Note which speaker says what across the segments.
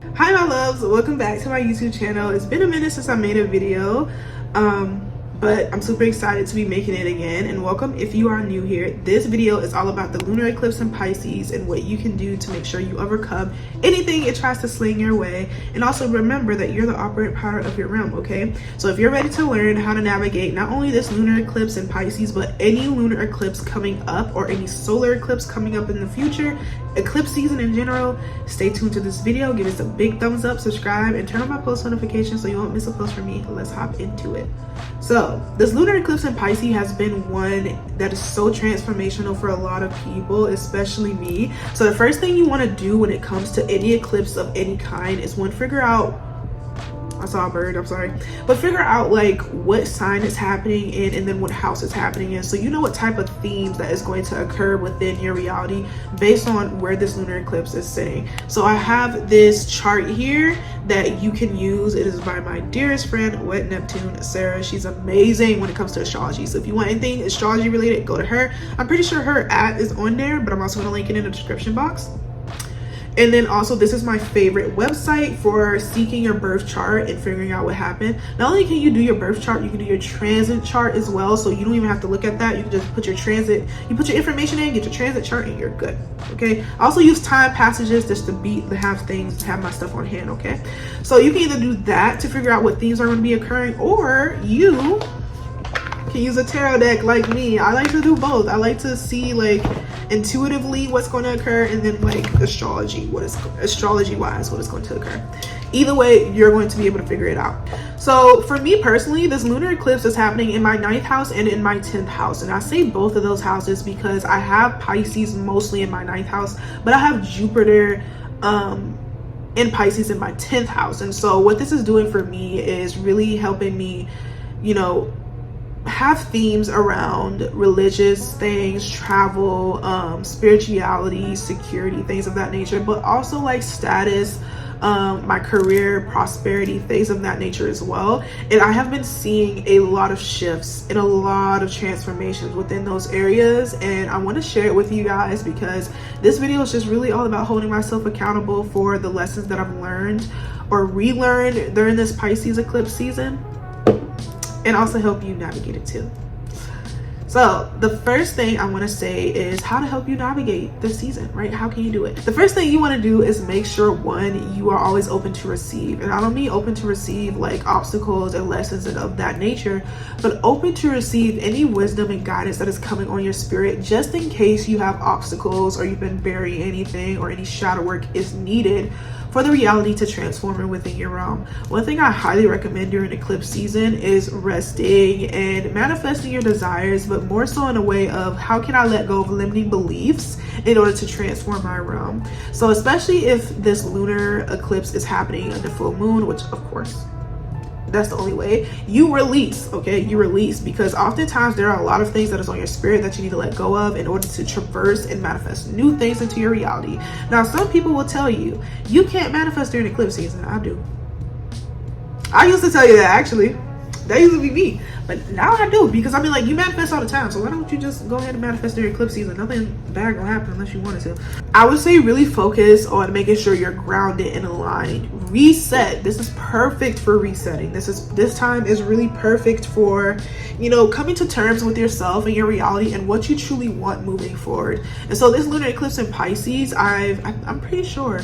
Speaker 1: Hi my loves, welcome back to my YouTube channel. It's been a minute since I made a video, but I'm super excited to be making it again. And welcome if you are new here. This video is all about the lunar eclipse in Pisces and what you can do to make sure you overcome anything it tries to sling your way. And also remember that you're the operant power of your realm, okay? So if you're ready to learn how to navigate not only this lunar eclipse in Pisces, but any lunar eclipse coming up or any solar eclipse coming up in the future, eclipse season in general, stay tuned to this video. Give us a big thumbs up, subscribe, and turn on my post notifications so you won't miss a post from me. Let's hop into it. So this lunar eclipse in Pisces has been one that is so transformational for a lot of people, especially me. So the first thing you want to do when it comes to any eclipse of any kind is figure out, I saw a bird, I'm sorry, but figure out like what sign it's happening in and then what house it's happening in, so you know what type of themes that is going to occur within your reality based on where this lunar eclipse is sitting. So I have this chart here that you can use. It is by my dearest friend, Wet Neptune, Sarah. She's amazing when it comes to astrology. So if you want anything astrology related, go to her. I'm pretty sure her is on there, but I'm also going to link it in the description box. And then also, this is my favorite website for seeking your birth chart and figuring out what happened. Not only can you do your birth chart, you can do your transit chart as well. So you don't even have to look at that. You can just put your transit, you put your information in, get your transit chart, and you're good. Okay. I also use time passages just to have my stuff on hand. Okay. So you can either do that to figure out what themes are going to be occurring, or you can use a tarot deck like me. I like to do both. I like to see like intuitively what's going to occur, and then like astrology wise what is going to occur. Either way, you're going to be able to figure it out. So for me personally, this lunar eclipse is happening in my 9th house and in my 10th house. And I say both of those houses because I have Pisces mostly in my 9th house, but I have Jupiter in Pisces in my 10th house. And so what this is doing for me is really helping me, you know, have themes around religious things, travel, spirituality, security, things of that nature, but also like status, my career, prosperity, things of that nature as well. And I have been seeing a lot of shifts and a lot of transformations within those areas, and I want to share it with you guys because this video is just really all about holding myself accountable for the lessons that I've learned or relearned during this Pisces eclipse season, and also help you navigate it too. So the first thing I want to say is how to help you navigate this season, right? How can you do it? The first thing you want to do is make sure, one, you are always open to receive. And I don't mean open to receive like obstacles and lessons and of that nature, but open to receive any wisdom and guidance that is coming on your spirit, just in case you have obstacles or you've been burying anything or any shadow work is needed for the reality to transform within your realm. One thing I highly recommend during eclipse season is resting and manifesting your desires, but more so in a way of how can I let go of limiting beliefs in order to transform my realm. So especially if this lunar eclipse is happening on the full moon, which of course that's the only way, you release. Okay, you release, because oftentimes there are a lot of things that is on your spirit that you need to let go of in order to traverse and manifest new things into your reality. Now some people will tell you you can't manifest during eclipse season. I do. I used to tell you that, actually. That used to be me, but now I do, because I mean, like, you manifest all the time, so why don't you just go ahead and manifest during eclipse season? Nothing bad gonna happen unless you wanted to. I would say really focus on making sure you're grounded and aligned. Reset. This is perfect for resetting. This time is really perfect for, you know, coming to terms with yourself and your reality and what you truly want moving forward. And so this lunar eclipse in Pisces, I'm pretty sure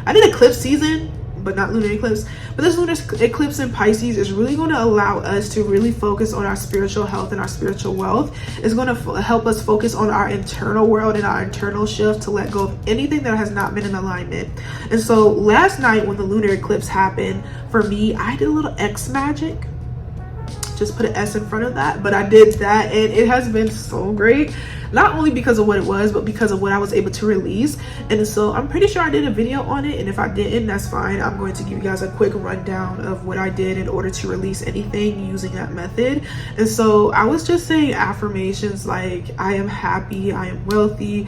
Speaker 1: I did eclipse season, but not lunar eclipse. But this lunar eclipse in Pisces is really going to allow us to really focus on our spiritual health and our spiritual wealth. It's going to help us focus on our internal world and our internal shift to let go of anything that has not been in alignment. And so last night when the lunar eclipse happened, for me, I did a little X magic. Just put an S in front of that, but I did that, and it has been so great, not only because of what it was, but because of what I was able to release. And so I'm pretty sure I did a video on it, and if I didn't, that's fine. I'm going to give you guys a quick rundown of what I did in order to release anything using that method. And so I was just saying affirmations like, I am happy, I am wealthy,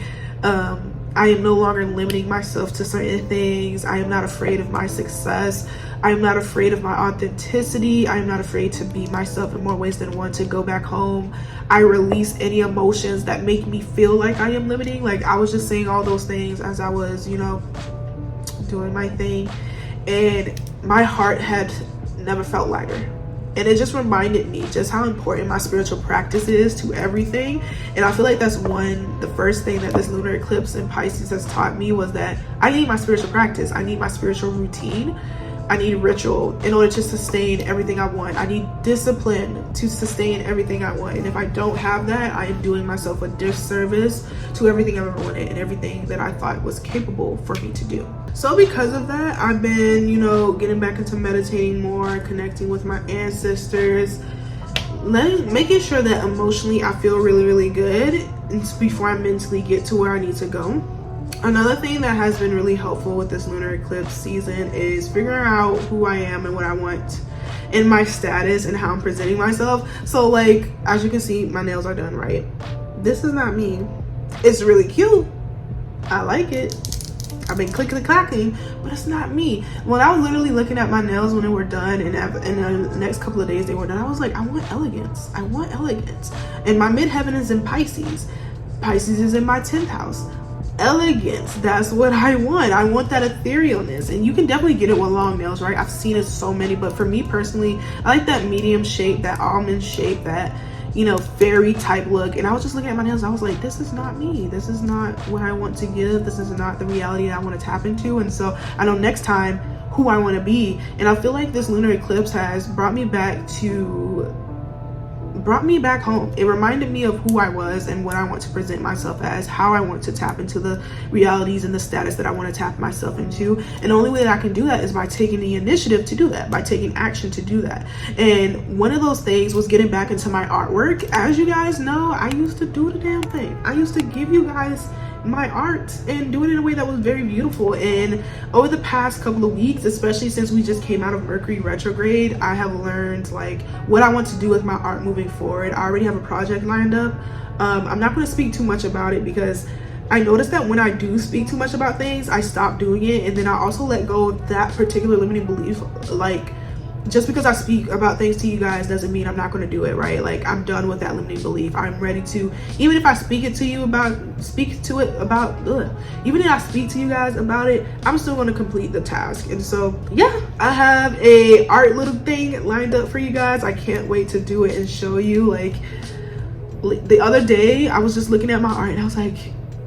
Speaker 1: I am no longer limiting myself to certain things. I am not afraid of my success. I am not afraid of my authenticity. I am not afraid to be myself in more ways than one, to go back home. I release any emotions that make me feel like I am limiting. Like, I was just saying all those things as I was, you know, doing my thing, and my heart had never felt lighter. And it just reminded me just how important my spiritual practice is to everything. And I feel like that's the first thing that this lunar eclipse in Pisces has taught me, was that I need my spiritual practice. I need my spiritual routine. I need ritual in order to sustain everything I want. I need discipline to sustain everything I want. And if I don't have that, I am doing myself a disservice to everything I've ever wanted and everything that I thought was capable for me to do. So because of that, I've been, getting back into meditating more, connecting with my ancestors, making sure that emotionally I feel really, really good before I mentally get to where I need to go. Another thing that has been really helpful with this lunar eclipse season is figuring out who I am and what I want and my status and how I'm presenting myself. So like, as you can see, my nails are done, right? This is not me. It's really cute. I like it. I've been clicking clacking, but it's not me. When I was literally looking at my nails when they were done, and the next couple of days they were done, I was like, I want elegance. I want elegance. And my midheaven is in Pisces. Pisces is in my 10th house. Elegance, that's what I want. I want that etherealness, and you can definitely get it with long nails, right? I've seen it so many, but for me personally, I like that medium shape, that almond shape, that fairy type look. And I was just looking at my nails, I was like, this is not me. This is not what I want to give. This is not the reality that I want to tap into. And so I know next time who I want to be. And I feel like this lunar eclipse has brought me back home. It reminded me of who I was and what I want to present myself as, how I want to tap into the realities and the status that I want to tap myself into. And the only way that I can do that is by taking the initiative to do that, by taking action to do that. And one of those things was getting back into my artwork. As you guys know, I used to do the damn thing. I used to give you guys my art and do it in a way that was very beautiful. And over the past couple of weeks, especially since we just came out of Mercury retrograde, I have learned like what I want to do with my art moving forward. I already have a project lined up. I'm not going to speak too much about it because I noticed that when I do speak too much about things, I stop doing it, and then I also let go of that particular limiting belief. Like, just because I speak about things to you guys doesn't mean I'm not going to do it, right? Like, I'm done with that limiting belief. I'm ready to, even if I speak to you guys about it, I'm still going to complete the task. And so, yeah, I have a art little thing lined up for you guys. I can't wait to do it and show you. Like the other day, I was just looking at my art and I was like,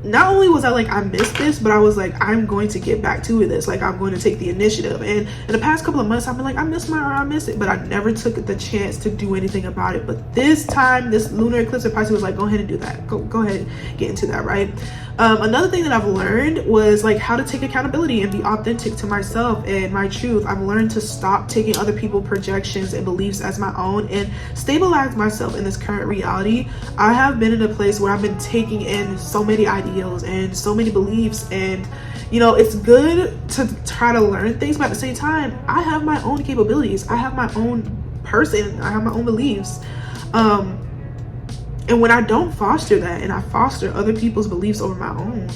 Speaker 1: not only was I like, I missed this, but I was like, I'm going to get back to this. Like, I'm going to take the initiative. And in the past couple of months, I've been like, I miss my art, I miss it, but I never took the chance to do anything about it. But this time, this lunar eclipse in Pisces was like, go ahead and do that. Go ahead and get into that, right? Another thing that I've learned was like how to take accountability and be authentic to myself and my truth. I've learned to stop taking other people's projections and beliefs as my own and stabilize myself in this current reality. I have been in a place where I've been taking in so many ideals and so many beliefs, and it's good to try to learn things, but at the same time, I have my own capabilities. I have my own person. I have my own beliefs. And when I don't foster that and I foster other people's beliefs over my own,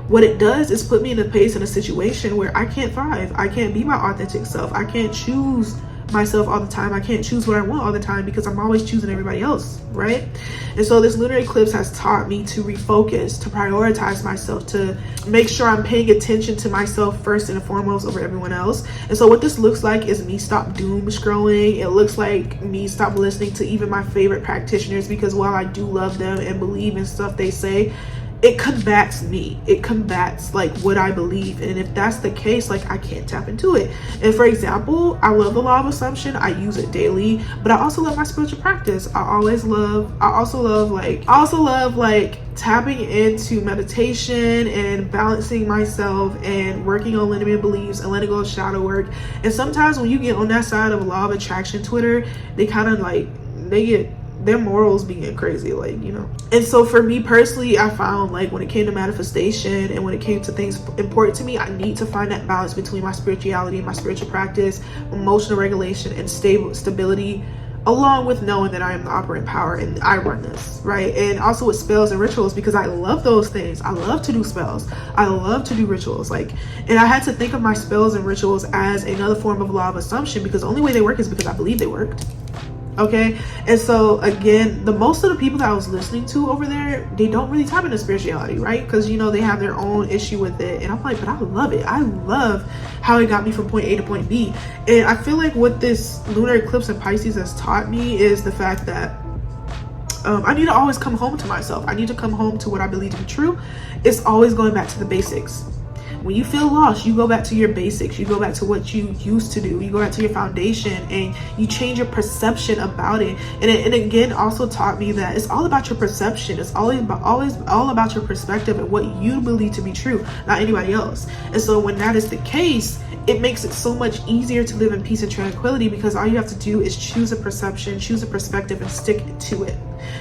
Speaker 1: what it does is put me in a situation where I can't thrive. I can't be my authentic self. I can't choose myself all the time. I can't choose what I want all the time because I'm always choosing everybody else, right? And so this lunar eclipse has taught me to refocus, to prioritize myself, to make sure I'm paying attention to myself first and foremost over everyone else. And so what this looks like is me stop doom scrolling. It looks like me stop listening to even my favorite practitioners, because while I do love them and believe in stuff they say, it combats me. It combats like what I believe. And if that's the case, like, I can't tap into it. And for example, I love the law of assumption. I use it daily, but I also love my spiritual practice. I also love like tapping into meditation and balancing myself and working on limiting beliefs and letting go of shadow work. And sometimes when you get on that side of law of attraction Twitter, they kind of like, they get their morals being crazy, and so for me personally, I found like when it came to manifestation and when it came to things important to me, I need to find that balance between my spirituality and my spiritual practice, emotional regulation and stability, along with knowing that I am the operating power and I run this, right? And also with spells and rituals, because I love those things. I love to do spells. I love to do rituals. And I had to think of my spells and rituals as another form of law of assumption, because the only way they work is because I believe they worked. Okay, and so again, the most of the people that I was listening to over there, they don't really tap into spirituality, right? Because you know they have their own issue with it, and I'm like, but I love it. I love how it got me from point A to point B. And I feel like what this lunar eclipse in Pisces has taught me is the fact that I need to always come home to myself. I need to come home to what I believe to be true. It's always going back to the basics. When you feel lost, you go back to your basics. You go back to what you used to do. You go back to your foundation and you change your perception about it. And it again also taught me that it's all about your perception. It's always all about your perspective and what you believe to be true, not anybody else. And so when that is the case, it makes it so much easier to live in peace and tranquility, because all you have to do is choose a perception, choose a perspective, and stick to it.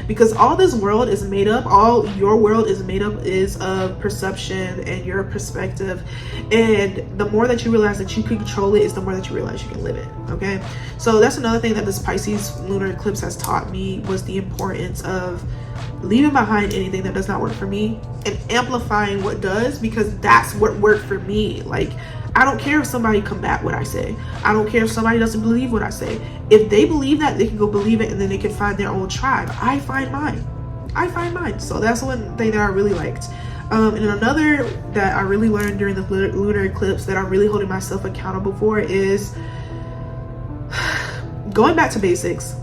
Speaker 1: Because all this world is made up, all your world is made up is of perception and your perspective. And the more that you realize that you can control it is the more that you realize you can live it. Okay, so that's another thing that this Pisces lunar eclipse has taught me, was the importance of leaving behind anything that does not work for me and amplifying what does, because that's what worked for me. Like, I don't care if somebody combat what I say. I don't care if somebody doesn't believe what I say. If they believe that, they can go believe it, and then they can find their own tribe. I find mine. So that's one thing that I really liked. And another that I really learned during the lunar eclipse that I'm really holding myself accountable for is going back to basics,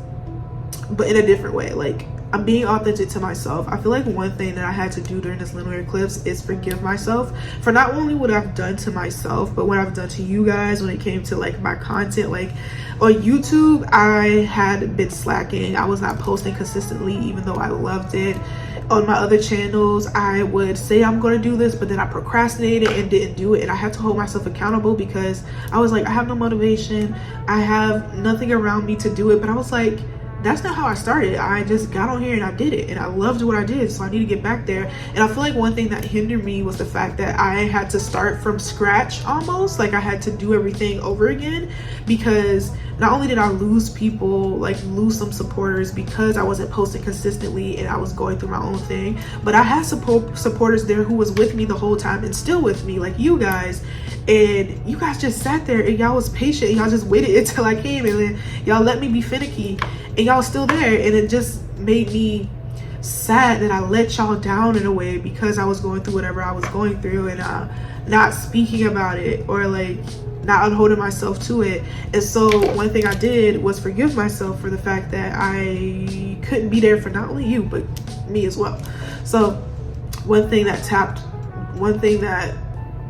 Speaker 1: but in a different way. Like, I'm being authentic to myself. I feel like one thing that I had to do during this lunar eclipse is forgive myself for not only what I've done to myself, but what I've done to you guys when it came to like my content. Like on YouTube, I had been slacking. I was not posting consistently, even though I loved it. On my other channels, I would say I'm going to do this, but then I procrastinated and didn't do it. And I had to hold myself accountable, because I was like, I have no motivation. I have nothing around me to do it. But I was like, that's not how I started. I just got on here and I did it, and I loved what I did, so I need to get back there. And I feel like one thing that hindered me was the fact that I had to start from scratch almost. Like, I had to do everything over again, because not only did I lose people, like lose some supporters because I wasn't posting consistently and I was going through my own thing, but I had supporters there who was with me the whole time and still with me, like you guys. And you guys just sat there and y'all was patient. Y'all just waited until I came, and then y'all let me be finicky, and y'all still there. And it just made me sad that I let y'all down in a way, because I was going through whatever I was going through, and not speaking about it, or like not holding myself to it. And so one thing I did was forgive myself for the fact that I couldn't be there for not only you, but me as well. So one thing that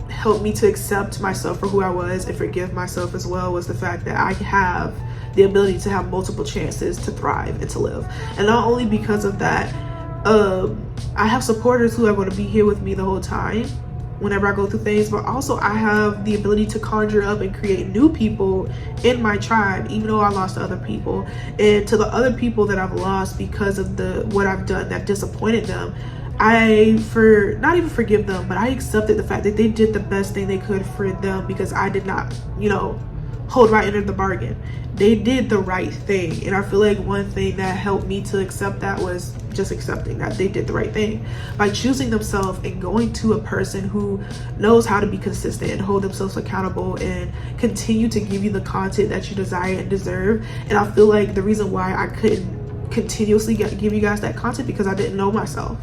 Speaker 1: helped me to accept myself for who I was and forgive myself as well was the fact that I have the ability to have multiple chances to thrive and to live. And not only because of that, I have supporters who are going to be here with me the whole time whenever I go through things, but also I have the ability to conjure up and create new people in my tribe, even though I lost other people. And to the other people that I've lost because of what I've done that disappointed them, not even forgive them, but I accepted the fact that they did the best thing they could for them, because I did not, hold my end of the bargain. They did the right thing. And I feel like one thing that helped me to accept that was just accepting that they did the right thing by choosing themselves and going to a person who knows how to be consistent and hold themselves accountable and continue to give you the content that you desire and deserve. And I feel like the reason why I couldn't continuously give you guys that content, because I didn't know myself.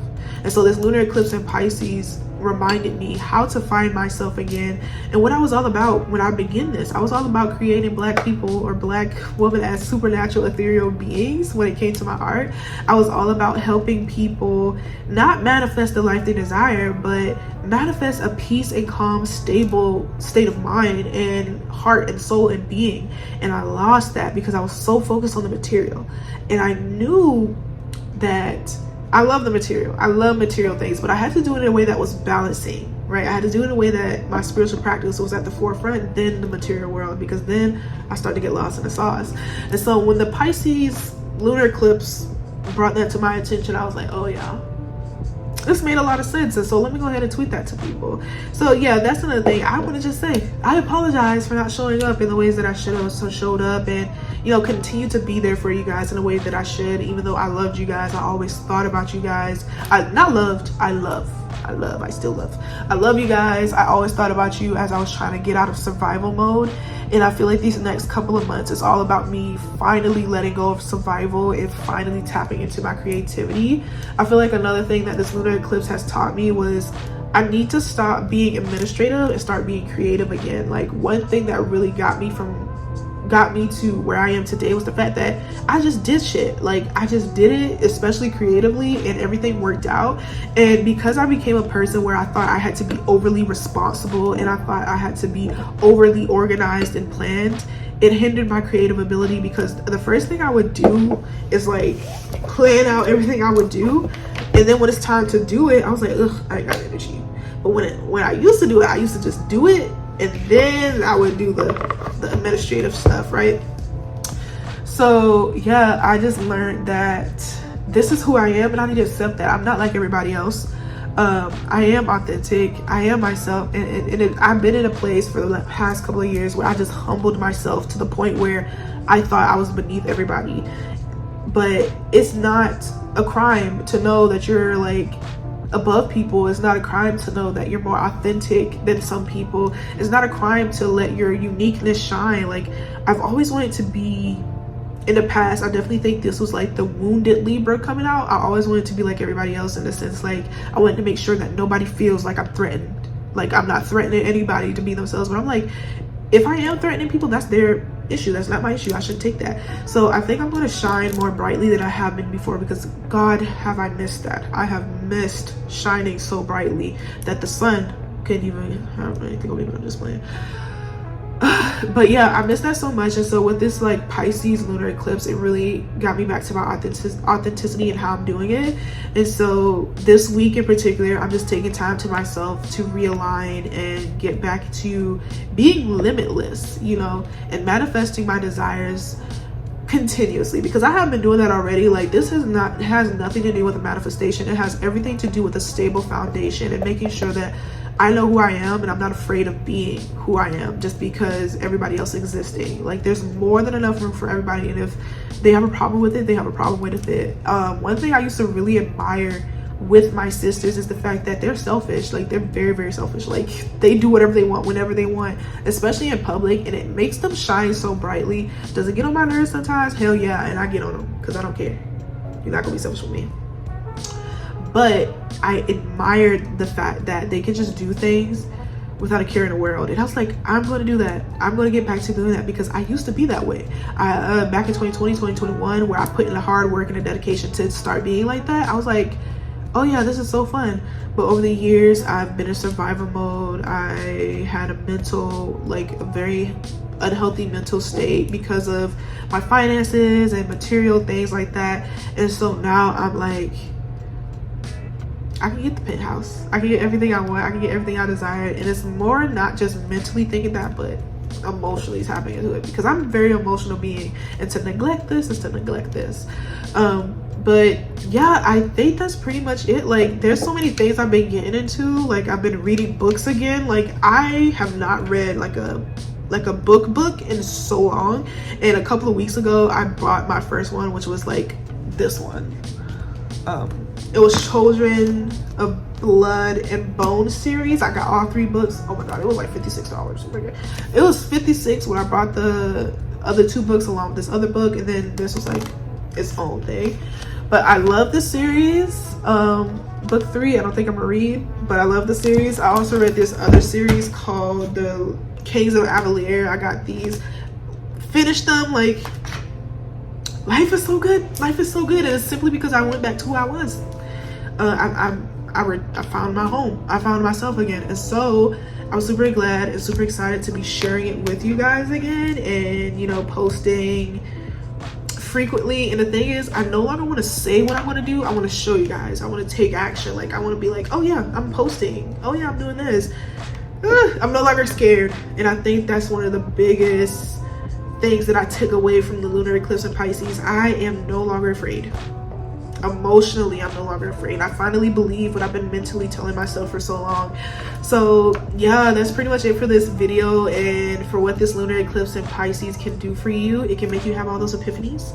Speaker 1: And so this lunar eclipse in Pisces reminded me how to find myself again, and what I was all about when I began this. I was all about creating Black people or Black women as supernatural ethereal beings. When it came to my art, I was all about helping people not manifest the life they desire, but manifest a peace and calm, stable state of mind and heart and soul and being. And I lost that because I was so focused on the material. And I knew that I love the material. I love material things, but I had to do it in a way that was balancing, right? I had to do it in a way that my spiritual practice was at the forefront, then the material world, because then I started to get lost in the sauce. And so when the Pisces lunar eclipse brought that to my attention, I was like, oh yeah, this made a lot of sense. And so let me go ahead and tweet that to people. So yeah, that's another thing I want to just say. I apologize for not showing up in the ways that I should have showed up, and continue to be there for you guys in a way that I should. Even though I loved you guys, I always thought about you guys. I love I still love. I love you guys. I always thought about you as I was trying to get out of survival mode, and I feel like these next couple of months is all about me finally letting go of survival and finally tapping into my creativity. I feel like another thing that this lunar eclipse has taught me was I need to stop being administrative and start being creative again. Like, one thing that really got me to where I am today was the fact that I just did shit. Like, I just did it, especially creatively, and everything worked out. And because I became a person where I thought I had to be overly responsible and I thought I had to be overly organized and planned, it hindered my creative ability, because the first thing I would do is like plan out everything I would do, and then when it's time to do it, I was like, ugh, I ain't got energy. But when I used to do it, I used to just do it, and then I would do the administrative stuff, right? So yeah, I just learned that this is who I am, and I need to accept that I'm not like everybody else. I am authentic, I am myself, and I've been in a place for the past couple of years where I just humbled myself to the point where I thought I was beneath everybody. But it's not a crime to know that you're like above people. It's not a crime to know that you're more authentic than some people. It's not a crime to let your uniqueness shine. Like, I've always wanted to be, in the past, I definitely think this was like the wounded Libra coming out. I always wanted to be like everybody else, in the sense, like, I wanted to make sure that nobody feels like I'm threatened. Like, I'm not threatening anybody to be themselves, but I'm like, if I am threatening people, that's their issue, that's not my issue. I should take that. So I think I'm going to shine more brightly than I have been before, because God, have I missed that. I have missed shining so brightly that the sun couldn't even have anything on me. I'm just playing. But yeah, I miss that so much. And so with this like Pisces lunar eclipse, it really got me back to my authenticity and how I'm doing it. And so this week in particular, I'm just taking time to myself to realign and get back to being limitless, you know, and manifesting my desires continuously, because I have been doing that already. Like, this has nothing to do with the manifestation. It has everything to do with a stable foundation and making sure that I know who I am, and I'm not afraid of being who I am just because everybody else existing. Like, there's more than enough room for everybody, and if they have a problem with it, they have a problem with it. One thing I used to really admire with my sisters is the fact that they're selfish. Like, they're very, very selfish. Like, they do whatever they want whenever they want, especially in public, and it makes them shine so brightly. Does it get on my nerves sometimes? Hell yeah, and I get on them because I don't care. You're not gonna be selfish with me. But I admired the fact that they could just do things without a care in the world. And I was like, I'm going to do that. I'm going to get back to doing that, because I used to be that way. Back in 2020, 2021, where I put in the hard work and the dedication to start being like that, I was like, oh yeah, this is so fun. But over the years, I've been in survival mode. I had a very unhealthy mental state because of my finances and material things like that. And so now I'm like, I can get the penthouse, I can get everything I want, I can get everything I desire. And it's more not just mentally thinking that, but emotionally tapping into it, because I'm a very emotional being, and to neglect this is to neglect this. But yeah, I think that's pretty much it. Like, there's so many things I've been getting into. Like, I've been reading books again. Like, I have not read like a book in so long, and a couple of weeks ago I bought my first one, which was like this one. It was Children of Blood and Bone series. I got all 3 books. Oh my god, it was like $56. It was $56 when I bought the other 2 books along with this other book, and then this was like its own thing. But I love the series. Book 3, I don't think I'm gonna read, but I love the series. I also read this other series called The Kings of Avalier. I got these, finished them. Like, life is so good. Life is so good, and it's simply because I went back to who I was. I found my home. I found myself again, and so I'm super glad and super excited to be sharing it with you guys again, and, you know, posting frequently. And the thing is, I no longer want to say what I want to do. I want to show you guys. I want to take action. Like, I want to be like, oh yeah, I'm posting. Oh yeah, I'm doing this. I'm no longer scared, and I think that's one of the biggest things that I took away from the lunar eclipse in Pisces. I am no longer afraid. Emotionally, I'm no longer afraid. I finally believe what I've been mentally telling myself for so long. So yeah, that's pretty much it for this video, and for what this lunar eclipse in Pisces can do for you. It can make you have all those epiphanies.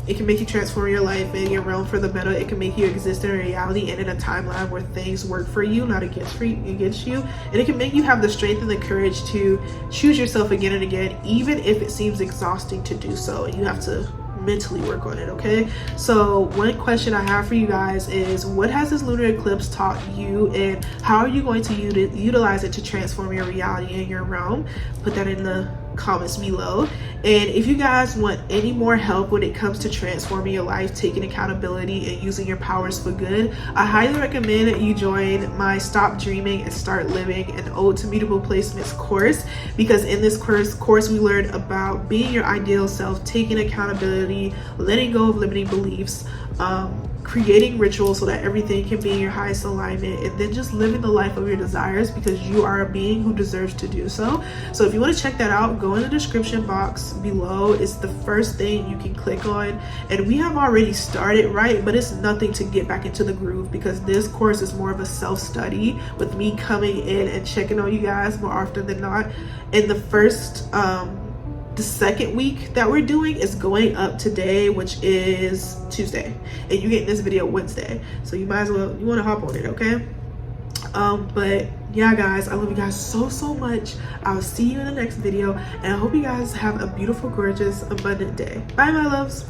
Speaker 1: It can make you transform your life and your realm for the better. It can make you exist in reality and in a timeline where things work for you, not against you. And it can make you have the strength and the courage to choose yourself again and again, even if it seems exhausting to do so, and you have to mentally work on it. Okay, so one question I have for you guys is, what has this lunar eclipse taught you, and how are you going to utilize it to transform your reality and your realm? Put that in the comments below. And if you guys want any more help when it comes to transforming your life, taking accountability, and using your powers for good, I highly recommend that you join my Stop Dreaming and Start Living, an Ode to Mutable Placements course, because in this course we learn about being your ideal self, taking accountability, letting go of limiting beliefs, creating rituals so that everything can be in your highest alignment, and then just living the life of your desires, because you are a being who deserves to do so. So if you want to check that out, go in the description box below. It's the first thing you can click on, and we have already started, right? But it's nothing to get back into the groove, because this course is more of a self-study with me coming in and checking on you guys more often than not. In the second week that we're doing is going up today, which is Tuesday, and you're getting this video Wednesday, so you might as well, you want to hop on it, okay? But yeah guys, I love you guys so much. I'll see you in the next video, and I hope you guys have a beautiful, gorgeous, abundant day. Bye my loves.